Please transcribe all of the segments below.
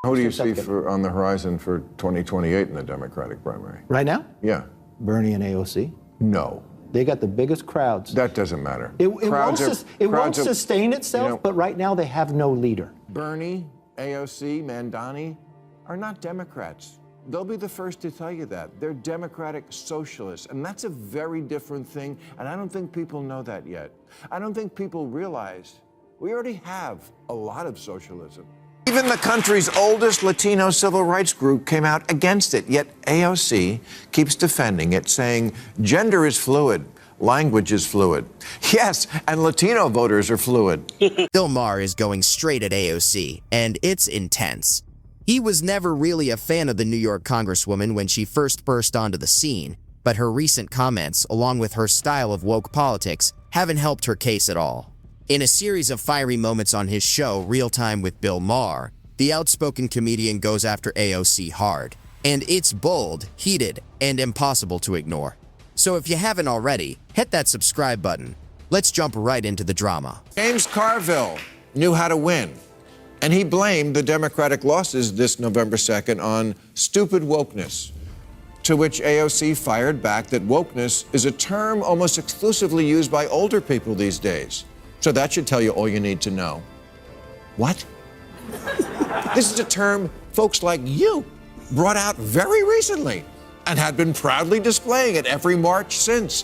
Who do you see on the horizon for 2028 in the Democratic primary? Right now? Yeah. Bernie and AOC. No. They got the biggest crowds. That doesn't matter. It won't sustain itself, but right now they have no leader. Bernie, AOC, Mandani are not Democrats. They'll be the first to tell you that. They're democratic socialists, and that's a very different thing, and I don't think people know that yet. I don't think people realize we already have a lot of socialism. Even the country's oldest Latino civil rights group came out against it, yet AOC keeps defending it, saying gender is fluid, language is fluid. Yes, and Latino voters are fluid. Bill Maher is going straight at AOC, and it's intense. He was never really a fan of the New York Congresswoman when she first burst onto the scene, but her recent comments, along with her style of woke politics, haven't helped her case at all. In a series of fiery moments on his show, Real Time with Bill Maher, the outspoken comedian goes after AOC hard. And it's bold, heated, and impossible to ignore. So if you haven't already, hit that subscribe button. Let's jump right into the drama. James Carville knew how to win, and he blamed the Democratic losses this November 2nd on stupid wokeness, to which AOC fired back that wokeness is a term almost exclusively used by older people these days. So that should tell you all you need to know. What? This is a term folks like you brought out very recently and had been proudly displaying at every march since.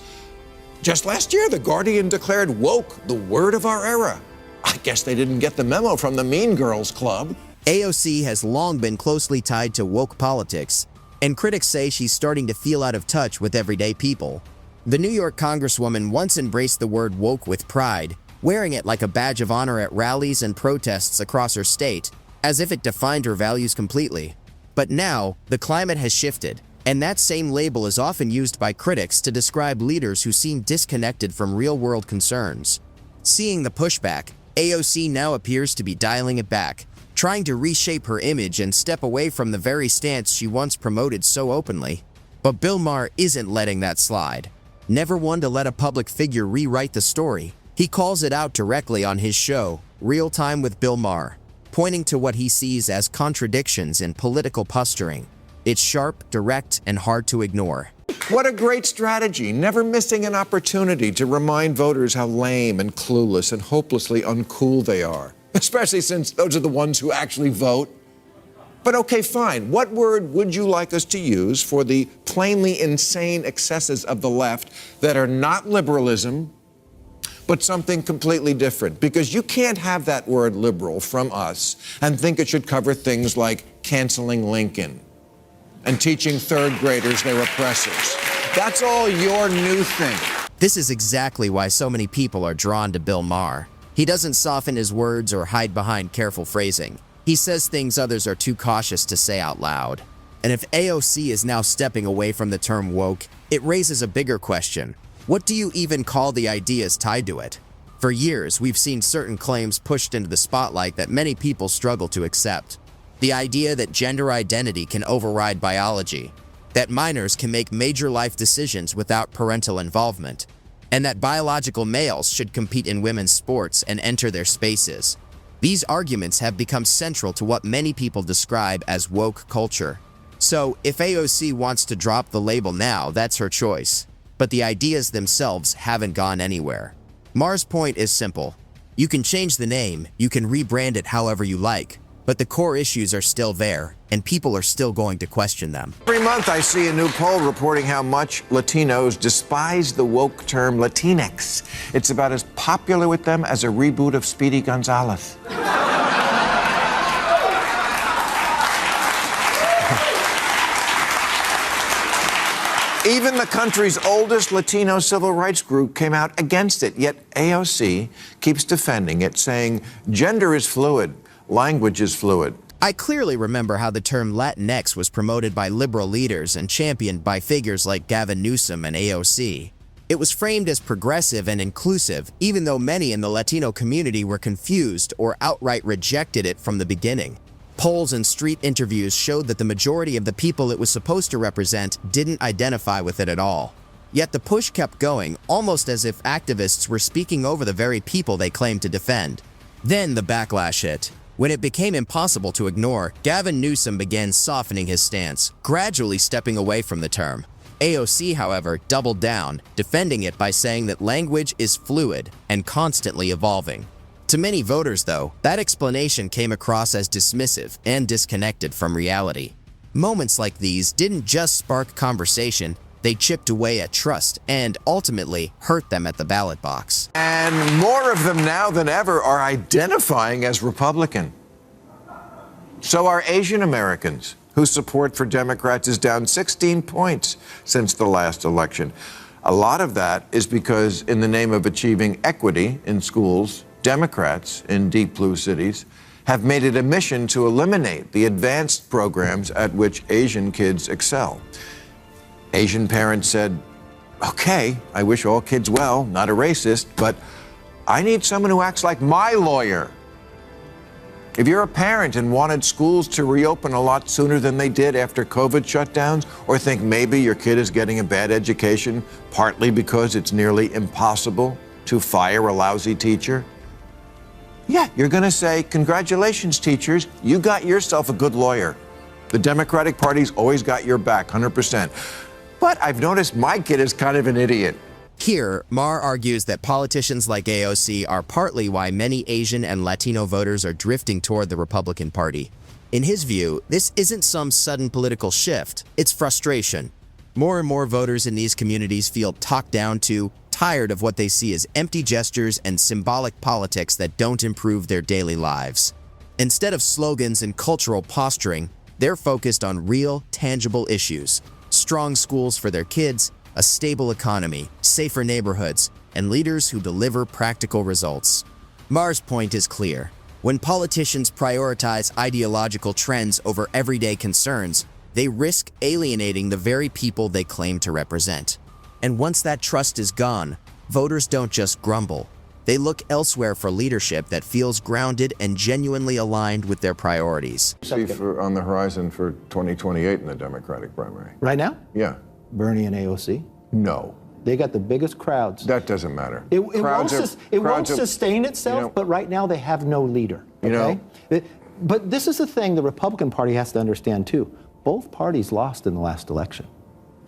Just last year, The Guardian declared woke the word of our era. I guess they didn't get the memo from the Mean Girls Club. AOC has long been closely tied to woke politics, and critics say she's starting to feel out of touch with everyday people. The New York Congresswoman once embraced the word woke with pride, wearing it like a badge of honor at rallies and protests across her state, as if it defined her values completely. But now, the climate has shifted, and that same label is often used by critics to describe leaders who seem disconnected from real-world concerns. Seeing the pushback, AOC now appears to be dialing it back, trying to reshape her image and step away from the very stance she once promoted so openly. But Bill Maher isn't letting that slide. Never one to let a public figure rewrite the story, he calls it out directly on his show, Real Time with Bill Maher, pointing to what he sees as contradictions in political posturing. It's sharp, direct, and hard to ignore. What a great strategy, never missing an opportunity to remind voters how lame and clueless and hopelessly uncool they are, especially since those are the ones who actually vote. But okay, fine. What word would you like us to use for the plainly insane excesses of the left that are not liberalism, but something completely different? Because you can't have that word liberal from us and think it should cover things like canceling Lincoln and teaching third graders they're oppressors. That's all your new thing. This is exactly why so many people are drawn to Bill Maher. He doesn't soften his words or hide behind careful phrasing. He says things others are too cautious to say out loud. And if AOC is now stepping away from the term woke, it raises a bigger question. What do you even call the ideas tied to it? For years, we've seen certain claims pushed into the spotlight that many people struggle to accept. The idea that gender identity can override biology, that minors can make major life decisions without parental involvement, and that biological males should compete in women's sports and enter their spaces. These arguments have become central to what many people describe as woke culture. So, if AOC wants to drop the label now, that's her choice. But the ideas themselves haven't gone anywhere. Maher's point is simple. You can change the name, you can rebrand it however you like, but the core issues are still there, and people are still going to question them. Every month I see a new poll reporting how much Latinos despise the woke term Latinx. It's about as popular with them as a reboot of Speedy Gonzales. Even the country's oldest Latino civil rights group came out against it, yet AOC keeps defending it, saying gender is fluid, language is fluid. I clearly remember how the term Latinx was promoted by liberal leaders and championed by figures like Gavin Newsom and AOC. It was framed as progressive and inclusive, even though many in the Latino community were confused or outright rejected it from the beginning. Polls and street interviews showed that the majority of the people it was supposed to represent didn't identify with it at all. Yet the push kept going, almost as if activists were speaking over the very people they claimed to defend. Then the backlash hit. When it became impossible to ignore, Gavin Newsom began softening his stance, gradually stepping away from the term. AOC, however, doubled down, defending it by saying that language is fluid and constantly evolving. To many voters, though, that explanation came across as dismissive and disconnected from reality. Moments like these didn't just spark conversation, they chipped away at trust and ultimately hurt them at the ballot box. And more of them now than ever are identifying as Republican. So are Asian Americans, whose support for Democrats is down 16 points since the last election. A lot of that is because, in the name of achieving equity in schools, Democrats in deep blue cities have made it a mission to eliminate the advanced programs at which Asian kids excel. Asian parents said, okay, I wish all kids well, not a racist, but I need someone who acts like my lawyer. If you're a parent and wanted schools to reopen a lot sooner than they did after COVID shutdowns, or think maybe your kid is getting a bad education, partly because it's nearly impossible to fire a lousy teacher, yeah, you're going to say, congratulations, teachers, you got yourself a good lawyer. The Democratic Party's always got your back, 100%. But I've noticed my kid is kind of an idiot. Here, Maher argues that politicians like AOC are partly why many Asian and Latino voters are drifting toward the Republican Party. In his view, this isn't some sudden political shift, it's frustration. More and more voters in these communities feel talked down to, tired of what they see as empty gestures and symbolic politics that don't improve their daily lives. Instead of slogans and cultural posturing, they're focused on real, tangible issues: strong schools for their kids, a stable economy, safer neighborhoods, and leaders who deliver practical results. Maher's point is clear. When politicians prioritize ideological trends over everyday concerns, they risk alienating the very people they claim to represent. And once that trust is gone, voters don't just grumble. They look elsewhere for leadership that feels grounded and genuinely aligned with their priorities. See on the horizon for 2028 in the Democratic primary? Right now? Yeah. Bernie and AOC? No. They got the biggest crowds. That doesn't matter. It won't sustain itself, but right now they have no leader. Okay? But this is the thing the Republican Party has to understand, too. Both parties lost in the last election.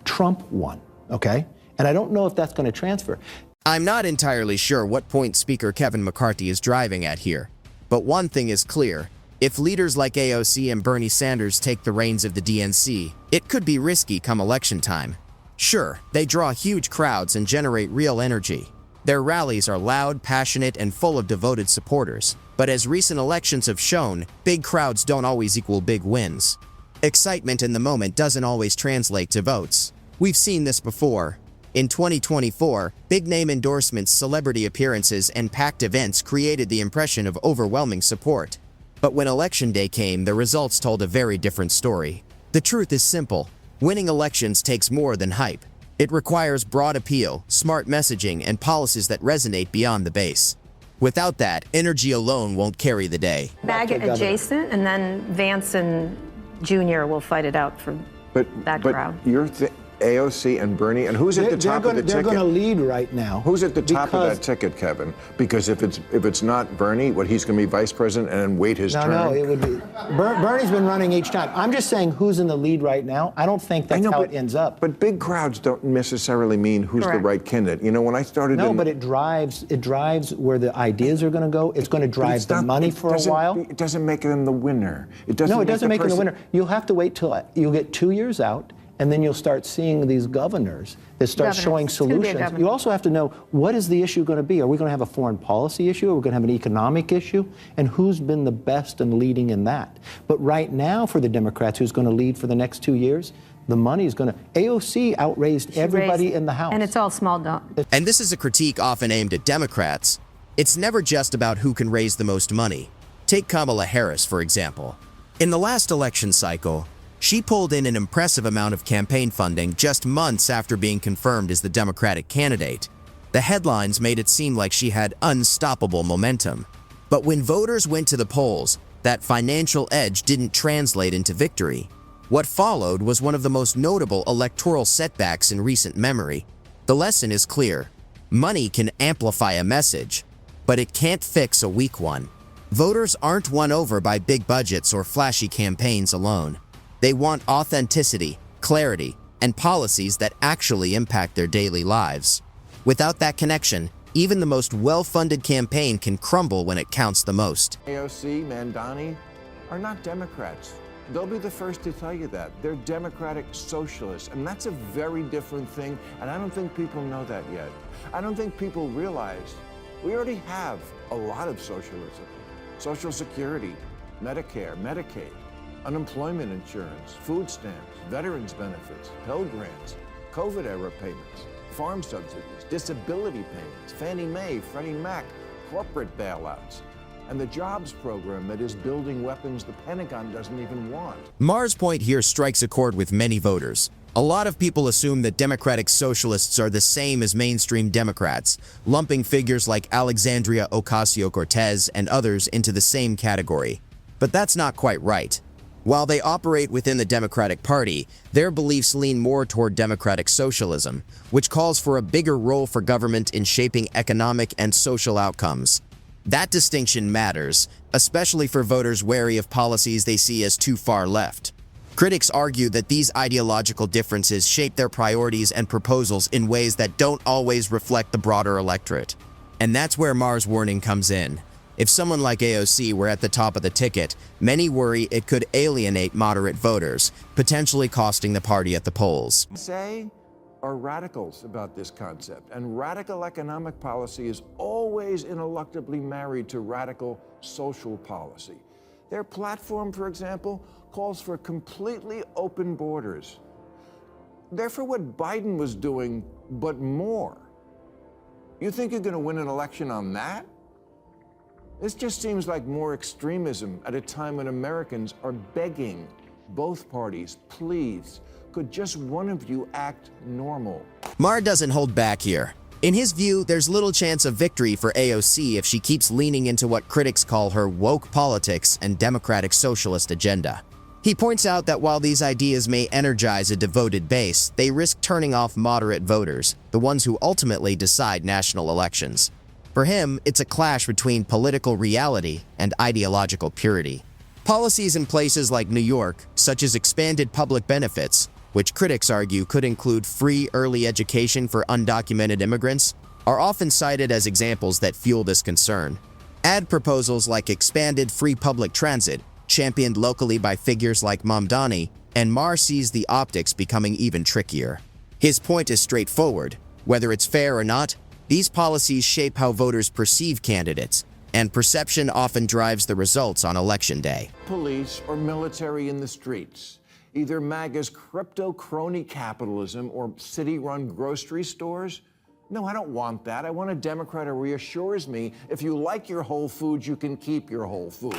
Trump won, okay? And I don't know if that's going to transfer. I'm not entirely sure what point Speaker Kevin McCarthy is driving at here. But one thing is clear. If leaders like AOC and Bernie Sanders take the reins of the DNC, it could be risky come election time. Sure, they draw huge crowds and generate real energy. Their rallies are loud, passionate, and full of devoted supporters. But as recent elections have shown, big crowds don't always equal big wins. Excitement in the moment doesn't always translate to votes. We've seen this before. In 2024, big-name endorsements, celebrity appearances, and packed events created the impression of overwhelming support. But when Election Day came, the results told a very different story. The truth is simple. Winning elections takes more than hype. It requires broad appeal, smart messaging, and policies that resonate beyond the base. Without that, energy alone won't carry the day. MAGA adjacent, and then Vance and Jr. will fight it out for that crowd. But AOC and Bernie, and who's at the top of the ticket? They're going to lead right now. Who's at the top of that ticket, Kevin? Because if it's not Bernie, he's going to be vice president and then wait his turn? No, it would be. Bernie's been running each time. I'm just saying who's in the lead right now. I don't think that's how it ends up. But big crowds don't necessarily mean who's the right candidate. You know, when I started... No, but it drives where the ideas are going to go. It's going to drive the money for a while. It doesn't make them the winner. It doesn't make them the winner. You'll have to wait till you'll get 2 years out, and then you'll start seeing these governors that start showing solutions. You also have to know, what is the issue going to be? Are we going to have a foreign policy issue? Are we going to have an economic issue? And who's been the best in leading in that? But right now, for the Democrats, who's going to lead for the next 2 years, the money is going to... AOC outraised everybody in the House. And it's all small dumb. And this is a critique often aimed at Democrats. It's never just about who can raise the most money. Take Kamala Harris, for example. In the last election cycle, she pulled in an impressive amount of campaign funding just months after being confirmed as the Democratic candidate. The headlines made it seem like she had unstoppable momentum. But when voters went to the polls, that financial edge didn't translate into victory. What followed was one of the most notable electoral setbacks in recent memory. The lesson is clear. Money can amplify a message, but it can't fix a weak one. Voters aren't won over by big budgets or flashy campaigns alone. They want authenticity, clarity, and policies that actually impact their daily lives. Without that connection, even the most well-funded campaign can crumble when it counts the most. AOC, Mandani are not Democrats. They'll be the first to tell you that. They're democratic socialists, and that's a very different thing, and I don't think people know that yet. I don't think people realize we already have a lot of socialism. Social Security, Medicare, Medicaid, unemployment insurance, food stamps, veterans benefits, Pell Grants, COVID-era payments, farm subsidies, disability payments, Fannie Mae, Freddie Mac, corporate bailouts, and the jobs program that is building weapons the Pentagon doesn't even want. Maher's point here strikes a chord with many voters. A lot of people assume that democratic socialists are the same as mainstream Democrats, lumping figures like Alexandria Ocasio-Cortez and others into the same category. But that's not quite right. While they operate within the Democratic Party, their beliefs lean more toward democratic socialism, which calls for a bigger role for government in shaping economic and social outcomes. That distinction matters, especially for voters wary of policies they see as too far left. Critics argue that these ideological differences shape their priorities and proposals in ways that don't always reflect the broader electorate. And that's where Maher's warning comes in. If someone like AOC were at the top of the ticket, many worry it could alienate moderate voters, potentially costing the party at the polls. Say are radicals about this concept, and radical economic policy is always ineluctably married to radical social policy. Their platform, for example, calls for completely open borders. They're for what Biden was doing, but more. You think you're going to win an election on that? This just seems like more extremism at a time when Americans are begging both parties, please, could just one of you act normal? Maher doesn't hold back here. In his view, there's little chance of victory for AOC if she keeps leaning into what critics call her woke politics and democratic socialist agenda. He points out that while these ideas may energize a devoted base, they risk turning off moderate voters, the ones who ultimately decide national elections. For him, it's a clash between political reality and ideological purity. Policies in places like New York, such as expanded public benefits, which critics argue could include free early education for undocumented immigrants, are often cited as examples that fuel this concern. Add proposals like expanded free public transit, championed locally by figures like Mamdani, and Maher sees the optics becoming even trickier. His point is straightforward. Whether it's fair or not, these policies shape how voters perceive candidates, and perception often drives the results on election day. Police or military in the streets, either MAGA's crypto crony capitalism or city-run grocery stores. No, I don't want that. I want a Democrat who reassures me if you like your Whole Foods, you can keep your Whole Foods.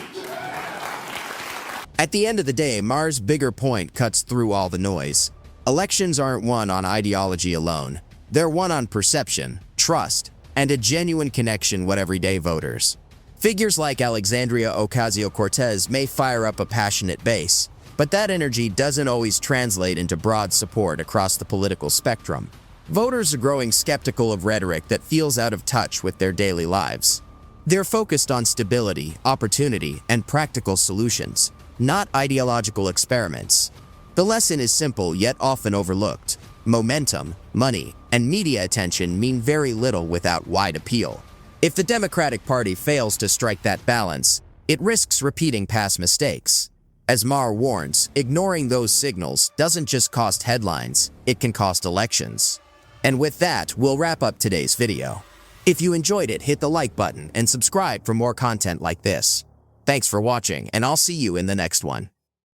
At the end of the day, Maher's bigger point cuts through all the noise. Elections aren't won on ideology alone. They're won on perception, trust, and a genuine connection with everyday voters. Figures like Alexandria Ocasio-Cortez may fire up a passionate base, but that energy doesn't always translate into broad support across the political spectrum. Voters are growing skeptical of rhetoric that feels out of touch with their daily lives. They're focused on stability, opportunity, and practical solutions, not ideological experiments. The lesson is simple yet often overlooked. Momentum, money, and media attention mean very little without wide appeal. If the Democratic Party fails to strike that balance, it risks repeating past mistakes. As Maher warns, ignoring those signals doesn't just cost headlines, it can cost elections. And with that, we'll wrap up today's video. If you enjoyed it, hit the like button and subscribe for more content like this. Thanks for watching, and I'll see you in the next one.